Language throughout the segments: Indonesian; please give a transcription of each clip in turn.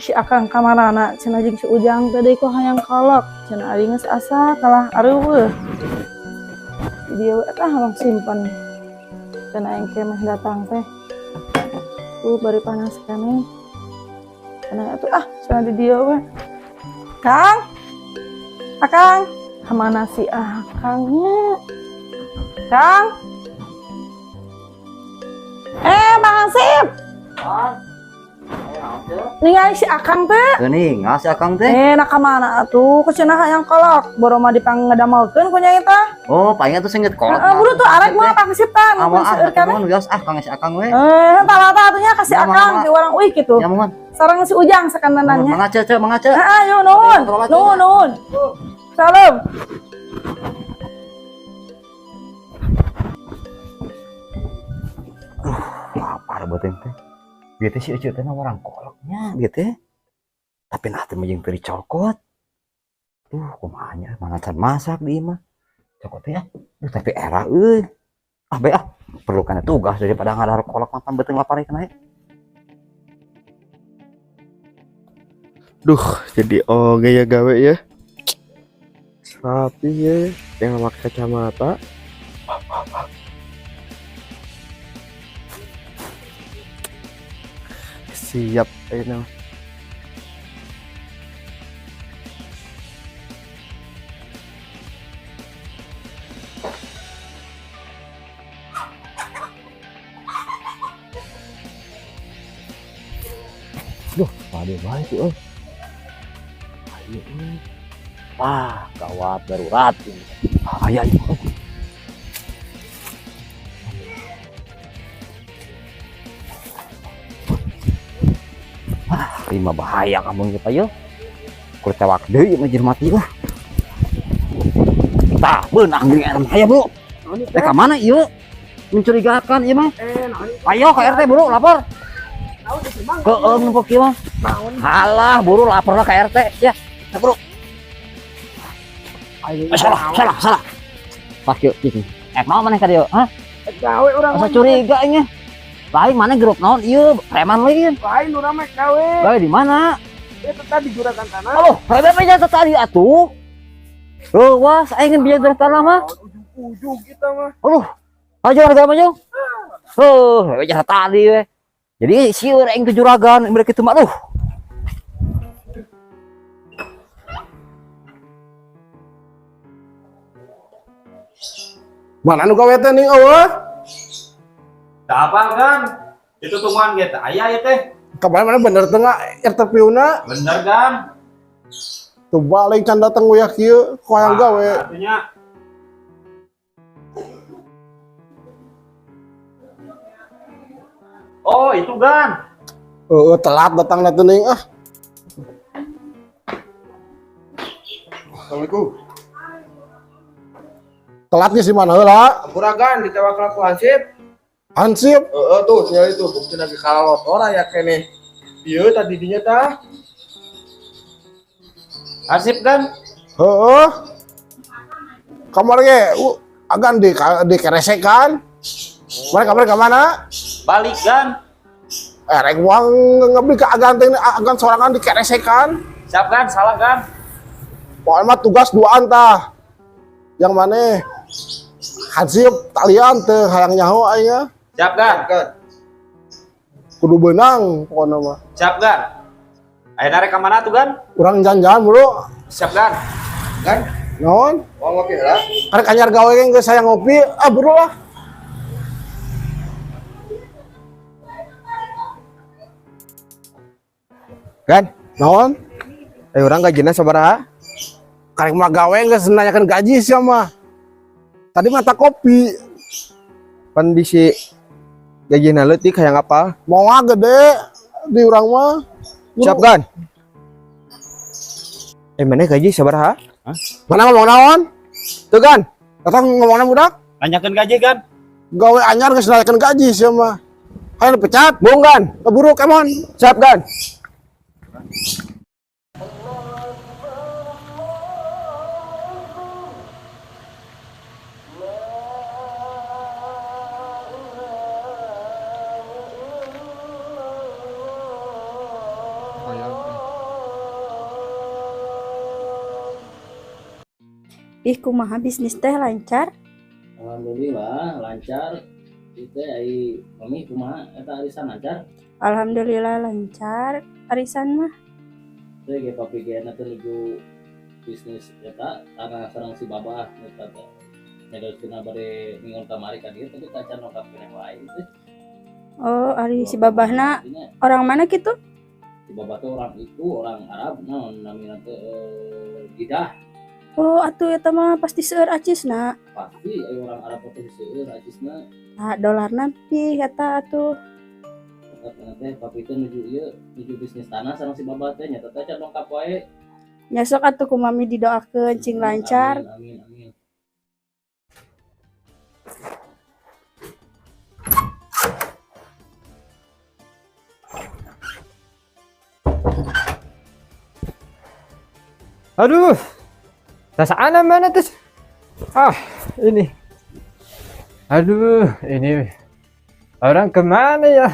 si akang kamarana cenah jeung si Ujang teh deui kok hayang kolok cenah ari geus asa kalah areueuh di dieu eta harong simpen cenah aing kemeh datang teh bari panas keneh cenah atuh cenah di dieu we Kang Akang kemana si akangnya Kang Bang Hansip ningali si akang teh geuning si akang teh nak kamana atuh ku cenah hayang kolok boro mah dipangedamelkeun ku nya eta paling atuh sengit kolok buru tuh arek mah Kang Hansip tah mun geus Kang si akang we tah atunya ka si akang di urang uih kitu sareng si Ujang sakandanannya mangace ayo nuhun salam lapar beuteung teh bieu teh si eceuk teh orang koloknya bieu teh tapi nah teh jeung teu dicokot kumaha nya mana can masak di imah cokot teh tapi era euy perlu kana tugas daripada ngadar kolok makan beuteung lapar kana jadi gaya gawe ya rapi ya yang pakai kacamata siap ini pade bae tuh ayo gawat darurat ayo lima bahaya kamu gitu ayo kulit tewak deui mah jeung mati lah tah beunang geuning air bahaya bro ka mana ieu mencurigakan ieu mah ayo ka RT bro lapor keeng numpuk ieu mah halah buru lapor lah ka RT ya bro salah pak yuk gitu mau mana ka dieu gawe urang asa curiga nya lain mana grup naon ieu preman lain urang mah gawe di mana eta tadi juragan tanah preman aja tadi atuh wah saya ingin biar tanah mah ujug kita mah aja harga mah jong aja tadi we jadi sieur aing teh juragan mereka kitu mah mana nu gawe teh ning eueuh tak apa kan itu tungguan gitu ayah ya teh kabar mana bener tengah interviewna bener kan tuh balik can datang we kieu ku hayang gawe artinya oh itu kan telat datang na teuing Assalamualaikum telat geus di mana heula Juragan ditewak laku Hansip tuh tinggal itu bukti lagi kalau motor ya kene ieu tadi dinya tah Hasip kan kamar ge agan di keresekan kamar ka mana balik kan rek uang ngebeli ke agan teh agan sorangan di keresekan siap kan salah kan pokoknya mah tugas duaan tah yang mana Hansip talian teh hayang nyaho aya siap kan kudu beunang pokoknya mah siap kan ayo narik ke mana tuh kan urang jangan bro siap kan naon ngopi lah arek anyar gawe ge geus saya ngopi bro lah kan naon urang gajina sabaraha karek mah gawe geus nanyakeun gaji sia mah tadi mata kopi pan bisi gajina leutik hayang apa mau gede di urang mah siap kan mana gaji sabaraha mana ngomong naon tuh kan datang ngomongna budak tanyakan gaji kan gawe anyar geus nanyakeun gaji sia mah hayang dipecat bung kan keburu kemon siap kan Oh, ya. Ih, kumaha bisnis teh lancar? Alhamdulillah lancar. Itu ai mami kumaha eta arisan lancar. Alhamdulillah lancar. Arisan mah Teu ge papi ge na nuju bisnis eta karena sareng si babah eta teh. Nyadoskeun bade ningon kamari ka dieu tapi tacan nongkap keneh wae teh. oh ari si babahna orang mana gitu? Si babah teh orang itu orang Arab naon namina teh Jidah. Oh atuh eta mah pasti seueur acisna. Pasti aya orang Arab teh seueur acisna. Nah, dolarna pi eta atuh. Eta teh papi teh nuju bisnis tanah sareng si babah teh nya teh tacan nongkap wae. Nya sok atuh ku mami didoakeun cing lancar. Amin amin. Aduh, tas anak mana tas? Ini. Aduh, ini orang kemana ya?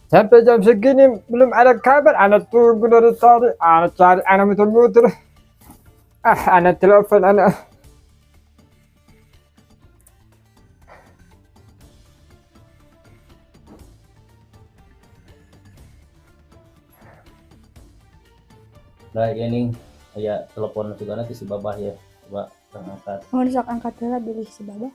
Sampai jam segini belum ada kabar. Anak tunggu dari tadi. Anak cari, anak muter-muter. Anak telepon, anak. Nah, ini aya telepon juga nanti si babah ya. Coba angkat. Mohon sok angkat heula bilih si babah.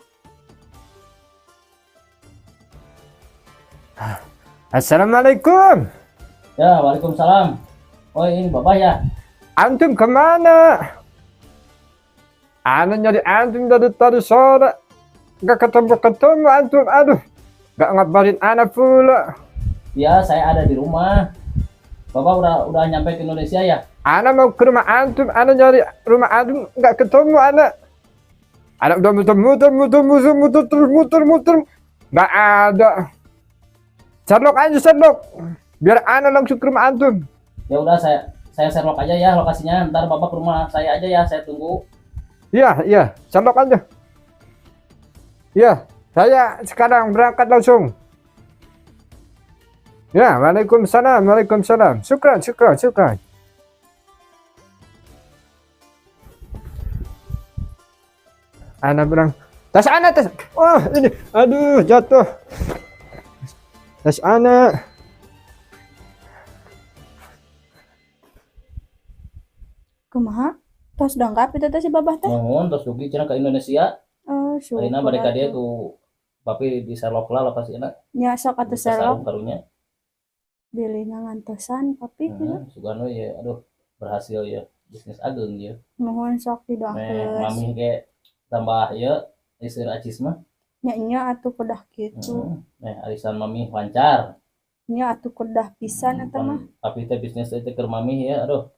Assalamualaikum. Ya, waalaikumsalam. Oh, ini babah ya. Antum kemana? Anak nyari antum dari tadi sore. Gak ketemu antum. Aduh, gak ngabarin anak pula. Ya, saya ada di rumah. Bapak udah nyampe ke Indonesia ya? Anak mau ke rumah antum. Anak nyari rumah antum. Gak ketemu anak. Anak udah muter. Gak ada. Sherlock aja Sherlock. Biar anak langsung ke rumah antum. Ya udah saya Sherlock aja ya lokasinya. Ntar bapak ke rumah saya aja ya, saya tunggu. Iya, Sherlock aja. Iya, saya sekarang berangkat langsung. Ya, waalaikumsalam. Syukran. Anak bilang, tas. Wah, ini, aduh, jatuh. Tas anak. Kumaha? Tos dongkap itu teh si babah teh? Mohon terus dugi cenah ke Indonesia. Oh, syukur. Ayeuna mereka dia tuh papi di Sherlock lah lokasinya. Nya sok atuh Sherlock Karunya. bilihna ngantosan tapi Sugano ya, aduh berhasil ya bisnis ageng ya. mohon sok didoakeun. Mami ge tambah ya istri acis mah. Nya atuh kedah kitu. Arisan mami lancar. Nya atuh kedah pisan eta mah. Tapi teh bisnis teh keur mami ya, aduh.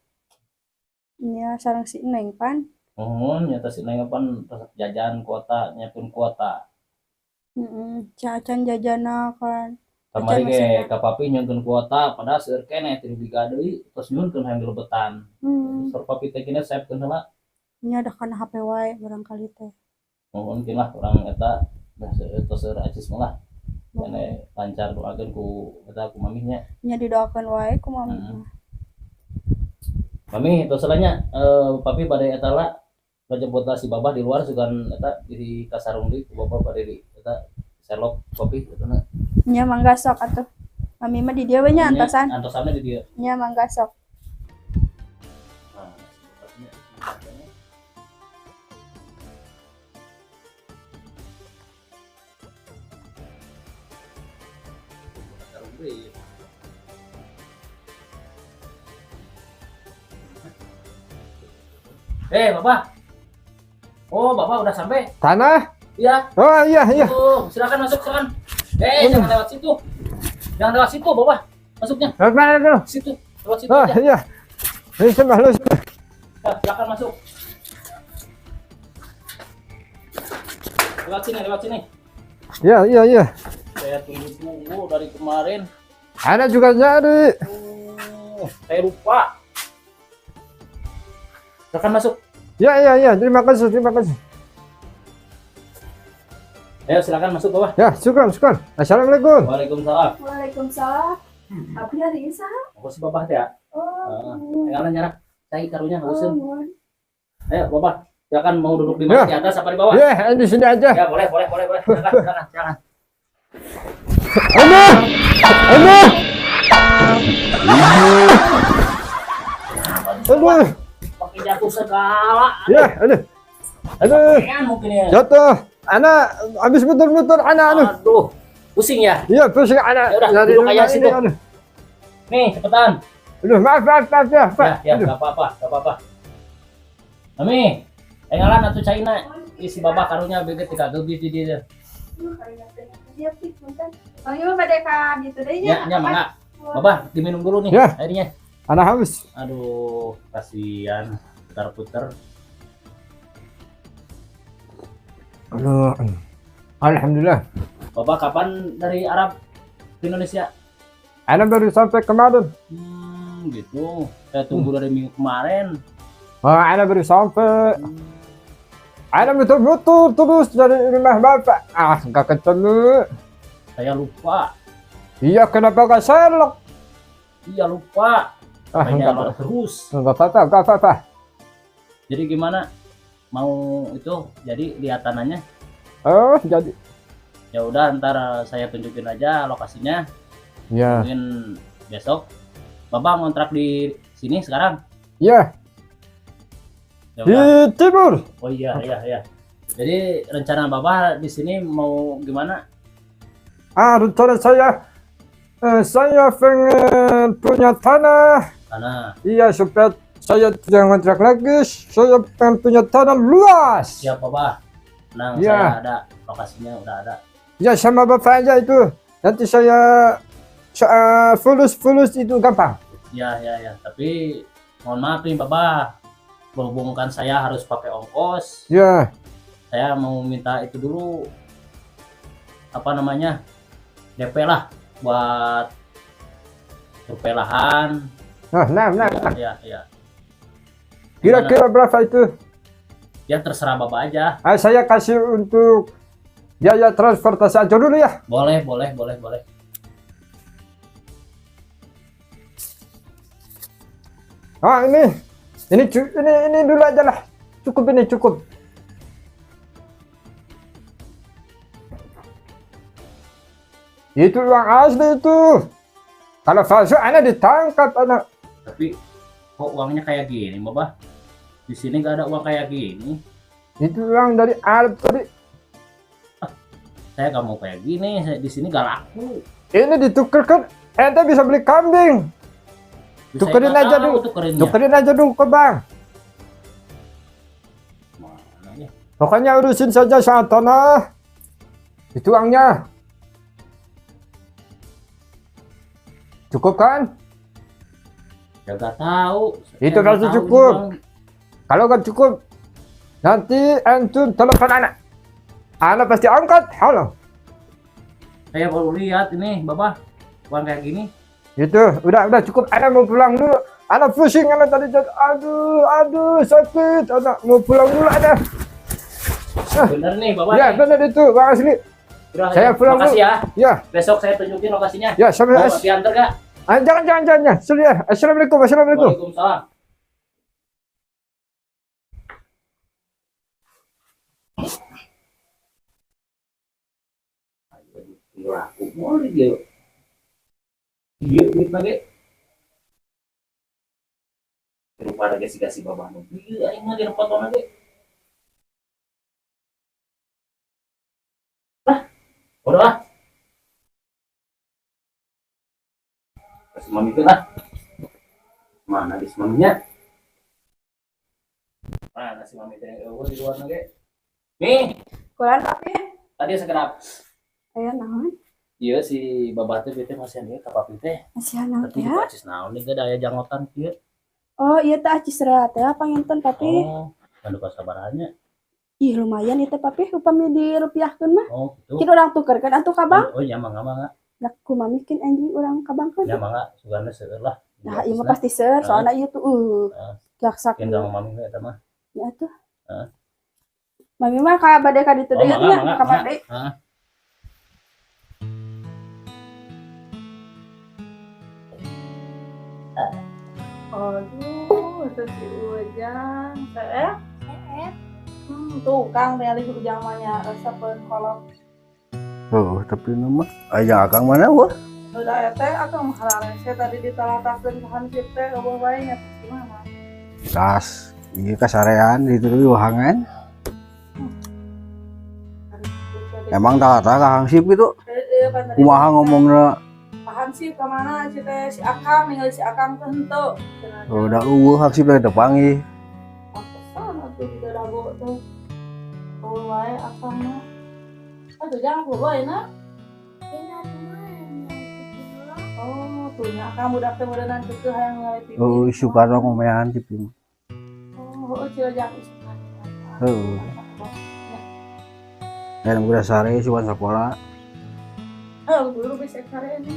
Nya sareng si Neng pan. Nyata si Neng pan resep jajan kuota, nyiapin kuota. Cacan jajana kan. Kamari ge ka papi nyuntun kuota padahal seueur keneh ti biga deui terus nyunkeun hayang dilebetan. Sur papi teh kina saepkeun heula. Nya ada kana HP wae barangkali teh. Mungkin lah urang eta da seueur acis mah lah. Kene lancar doakeun ku eta ku maminya. Nya didoakeun wae ku mami mah. Mami tos salahnya papi bade eta lah ngajemput si babah di luar sugan eta di kasarung deui ku bapak bade di eta Sherlock papi eta na. Nya mangga sok atuh. Mami mah di dieu we nya antosan. Antosanna di dieu. Nya mangga sok. Bapak. Oh, Bapak udah sampai? Tanah? Iya. Oh, iya. Oh, silakan masuk, silakan. Jangan lewat situ. Jangan lewat situ, Bapak. Masuknya. Lewat mana dulu? Situ. Lewat situ Oh, aja. iya. Ini sembah lu. Ya, silakan masuk. Lewat sini. Iya. Saya tunggu dari kemarin. Anak juga nyari. Saya lupa. Silakan masuk. Iya. Terima kasih. Ayo silakan masuk, Bapak. Ya, syukran. Assalamualaikum. Waalaikumsalam. Abi ari saha? Aku si Bapak teh ya. Oh. Enggak nyarap. Saya karunya hauseun. Ayo, Bapak. Silakan mau duduk di Ya. mana, di atas apa di bawah? Ya, di sini aja. Ya, boleh. Silakan. Aduh, aduh, aduh, Pakai jatuh segala. ya, aduh, Pengen mungkin ya. jatuh. Anak habis muter-muter, anak. Aduh, pusing ya. Iya, pusing anak. Ya udah, Dari duduk aja rumah situ. ini, aduh. Nih, cepetan. Aduh, maaf ya, Pak. Ya, Aduh. enggak apa-apa. Mami, ngalan atuh caina. Isi babak karunya beget tika geubis di dieu. Oh iya mereka gitu deh Ya, mangga. Babah, diminum dulu nih Ya. airnya. Anak haus. Aduh, kasihan. Putar-putar. Aduh. Alhamdulillah. Babah kapan dari Arab ke Indonesia? Anak baru sampai kemarin. Gitu. Saya tunggu dari minggu kemarin. Anak baru sampai. Anak betul-betul terus dari rumah bapak. Nggak ketemu. Saya lupa. Iya, kenapa gak selok? Iya lupa. Enggak Banyak terus. apa-apa. Jadi gimana? Mau itu jadi lihat tanahnya? Oh, jadi. Ya udah, ntar saya tunjukin aja lokasinya. Ya. Mungkin besok. Babang ngontrak di sini sekarang. Ya, Ya di udah. timur. Oh iya. Jadi rencana Babah di sini mau gimana? Rencana saya pengen punya tanah. Tanah. Iya, supaya saya tidak ngontrak lagi. Saya pengen punya tanah luas. Siap Babah. Nah, Iya. saya ada lokasinya, udah ada. Ya, sama bapak aja itu. Nanti saya fulus itu gampang. Ya. Tapi mohon maaf nih Babah. Berhubungkan saya harus pakai ongkos. Ya, Saya mau minta itu dulu. Apa namanya? DP lah buat survei lahan. nah. Ya. Kira-kira berapa itu? Ya terserah Bapak aja. Saya kasih untuk biaya transportasi aja dulu ya. Boleh. Ini dulu aja lah. Cukup. Itu uang asli itu. Kalau palsu anak ditangkap anak. Tapi kok uangnya kayak gini, Bapak? Di sini gak ada uang kayak gini. Itu uang dari Arab tadi. Saya gak mau kayak gini. Saya di sini gak laku. Ini ditukerkan. Ente bisa beli kambing. Tukerin Saya aja nggak tahu dulu. tukerinnya. Tukerin aja dulu ke bank. Mana ya? Pokoknya urusin saja soal tanah. Itu uangnya. Cukup kan? Ya gak tahu. Itu Saya nggak pasti tahu cukup. ini, Bang. Kalau nggak cukup, nanti antum telepon anak. Anak pasti angkat. Halo. Saya baru lihat ini, Bapak. Uang kayak gini. Itu udah cukup. Anak mau pulang dulu. Anak pusing, anak tadi aduh sakit. Anak mau pulang dulu anak. Bener nih, Bapak. Ya nih. benar itu, Bang Asli. Udah, Saya pulang makasih ya. Ya, Besok saya tunjukin lokasinya. ya sampai. Mau diantar gak? Jangan. Sudah. Assalamualaikum. Waalaikumsalam. Laku boleh dia. Iya, duit lagi. Rupa lagi si babah. Iya, ini mah dirempat lagi. Udah lah. Kasih mami itu lah. Mana di maminya? Mana si mami itu yang di luar lagi? Nih, Kulan papi. tadi segerap. Aya naon? Iya si babah teh bete masih nih ka papi teh. Masih naon Tapi teh? dipacis naon nih daya jangotan kieu. Oh, iya teh acis rea teh panginten papi. Oh, anu kasabarannya. Ih, lumayan ieu teh papi upami dirupiahkeun mah. Oh, gitu. Kita urang tukerkeun atuh kabang. Oh, iya mangga. Da kumaha mikeun anjing urang kabangkeun. Ya mangga sugana seueur lah. Nah, ieu mah pasti seueur soalna ieu tuh jaksak. Kieu sama mami eta mah. Ya atuh. Heeh. Mami mah ka bade ka ditu Oh, deui mangga, nya, mangga, ka mangga. bade. Heeh. Aduh, itu si Ujang. Saya Tuh Kang dari ujang manya resepen kolot. Oh, tapi nama aya akang mana wah? Udah ya teh akang mahalare saya tadi ditalataskeun ka Hansip teh eueuh wae nya gimana? Tas, ieu kasarean itu teh wahangan. Emang tata ka hangsip gitu. Kumaha ngomongna? Pak Hansip ka mana si teh si Akang ningali si Akang teh henteu. Oh, da hangsip teh panggih. Pantesan atuh di dago teh. Eueuh wae Akang mah. Aduh jangan boboy na. Oh, tuh nya Akang budak teh meureunana teu hayang ningali TV. Oh, Soekarno ngomean di film. Oh, Cilajap isukan. Heuh. Dan udah sare suan sekolah. Guru bisa cari ini.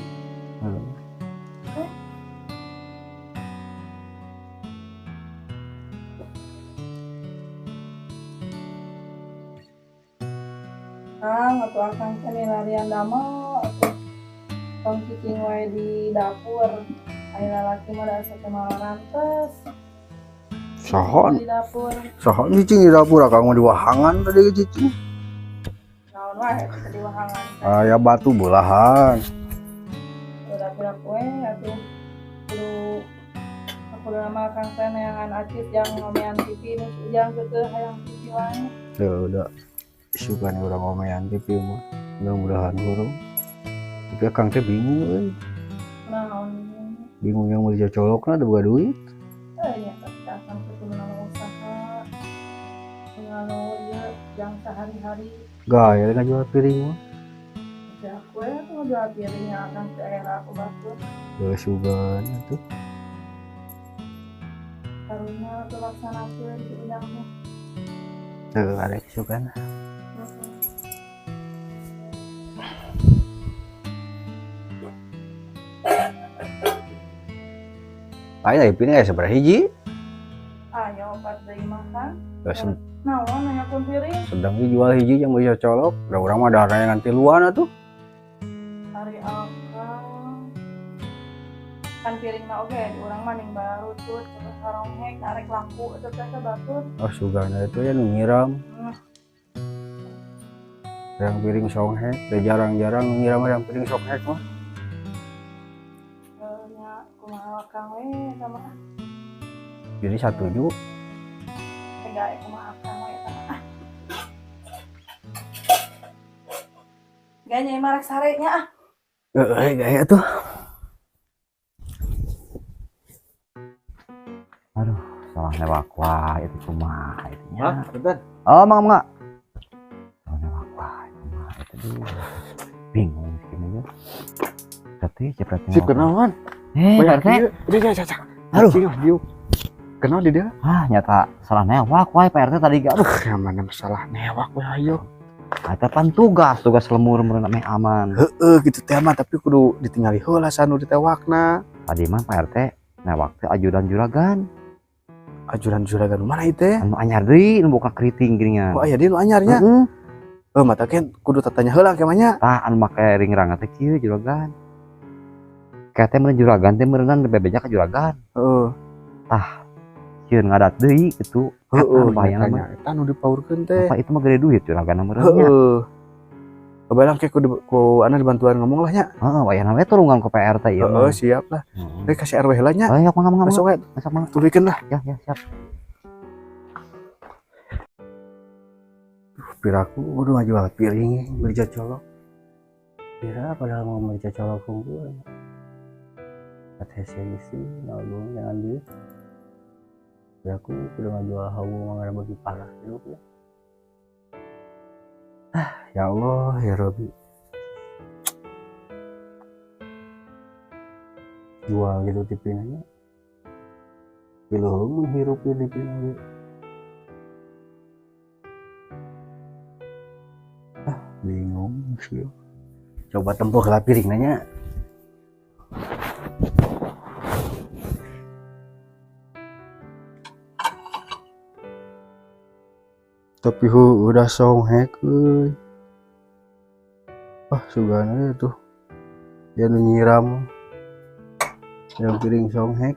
Kang, atau Akang teh larian damel atuh. Tong cicing wae di dapur. Aya lalaki mah da asa teh malah rantes Sohon, di dapur. sohon cicing di dapur akang mah di wahangan tadi ke cicing. Naon wae teh di wahangan. Aya batu belahan. Udah pira kue atuh. Kudu aku nama Kang teh neangan acit yang ngomean TV nu ujang keukeuh hayang TV wae. Tuh udah suka nih orang ngomean TV mah. Mudah-mudahan hurung. Tapi akang teh bingung euy. Naon Bingung yang mau dicocolokna teu boga duit. ya Kang teh kudu nama usaha. Nganu ieu jang sehari-hari. Gaya ngajual piring mah. Ya kue tuh jual piringnya Akang ke era aku batur. Geus sugan atuh. Karunya tuh laksanakeun di ujang mah. Teu arek sugan. Ayo piring aya sabaraha hiji? Ayo 4 deui makan. Geus Naon nanyakeun piring? sedang dijual hiji yang bisa colok. Da urang mah darahnya nanti luan atuh. Hari Akang. Kan piring mah oge di urang mah ning baru tuh terus haronghek narek laku eta teh ka batur. Oh sugana itu ya nu nyiram. Yang piring songhek, da jarang-jarang nu nyiram yang piring songhek mah. Nya kumaha Akang we sama Jadi satuju. enggak kumaha Akang we sama. Gak nyai marek sarenya ah. Gaya tuh. Aduh, salah newak wae itu kumaha itu nya. Hah, bentar. Oh, mangga. Salah newak wae kumaha itu duh. Bingung gini ya. Tapi cepetnya. Sip kenalan. RT. Udah ya caca. Aduh. Diu. Kenal di dia? Ah, nyata salah newak wae Pak RT tadi gak. Aduh, Yang mana masalah newak we ayo. eta pan tugas lemur meureun meh aman. Heeh gitu teh mah tapi kudu ditinggali heula sanu ditewakna. Tadi mah Pak RT newak teh ajudan juragan. Ajuran juragan mana itu teh? Anu anyar deui nu boga keriting gini nya. Oh aya dia nu anyarnya. Heeh. Mata kan kudu tatanya heula ke manya. Tah anu make ringrang teh kieu juragan. Kayak teh meureun juragan teh meureunna bebeja ka juragan. Heeh. Cieun ngadat deui kitu. Heeh, bahaya mah. nya eta nu dipaurkeun teh. Apa itu mah gede duit juragan meureun nya. Heeh. Kebalang ke ku ana dibantuan ngomong lah nya. Heeh, wayahna we turungan ke PRT ieu mah. Heeh, siap lah. Teh kasih RW heula nya. Ayo mangga mangga. Masuk we, Masuk mangga. tulikeun lah. Ya siap. Piraku kudu ngajual piring beli cocolok. Pira padahal mau beli cocolok unggul. Kata sih nalung jangan duit. Piraku kudu ngajual hawu mangga bagi parah hidup ya. Ya Allah ya Rabbi. Jual gitu tipinanya. Belum menghirup tipinanya. Bingung sih. Coba tempuh lah piring nanya. Tapi udah songhek euy. Sugana tuh. Ya nu nyiram. Yang piring songhek.